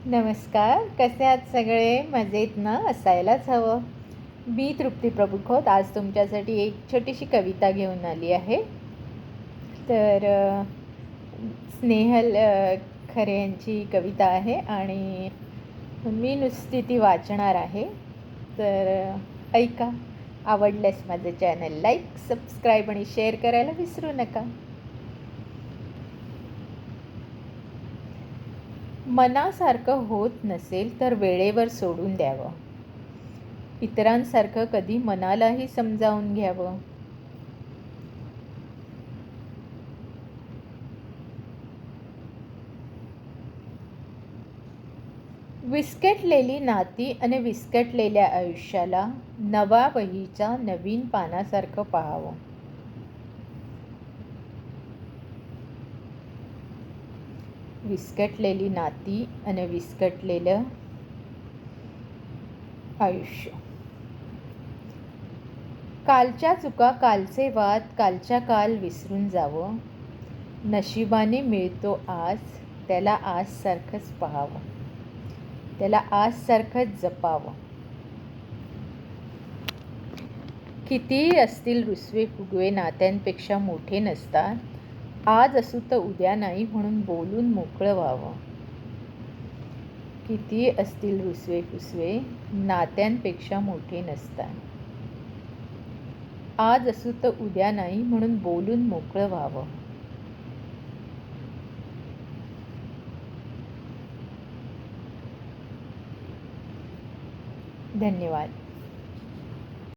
नमस्कार. कसे आहात सगळे? मजेत ना? असायलाच हवं. मी तृप्ती प्रभुखोत आज तुमच्यासाठी एक छोटीशी कविता घेऊन आली आहे. तर स्नेहल खरे यांची कविता आहे आणि मी नुसती ती वाचणार आहे. तर ऐका. आवडल्यास माझं चॅनल लाईक, सबस्क्राईब आणि शेअर करायला विसरू नका. मनासारखं होत नसेल तर वेळेवर सोडून द्यावं. इतरांसारखं कधी मनालाही समजावून घ्यावं. विस्कटलेली नाती आणि विस्कटलेल्या आयुष्याला नवा वहीच्या नवीन पानासारखं पाहावं. विस्कटलेली नाती आणि विस्कटलेलं आयुष्य. कालच्या चुका, कालचे वाद, कालच्या काल विसरून जावं. नशिबाने मिळतो आज, त्याला आजसारखंच पाहावं. त्याला आजसारखंच जपावं. कितीही असतील रुसवे फुगवे, नात्यांपेक्षा मोठे नसतात. आज असू तर उद्या नाही म्हणून बोलून मोकळं व्हावं. कितीही असतील रुसवे फुसवे, नात्यांपेक्षा मोठे नसतात. आज असू तर उद्या नाही म्हणून बोलून मोकळं व्हावं. धन्यवाद.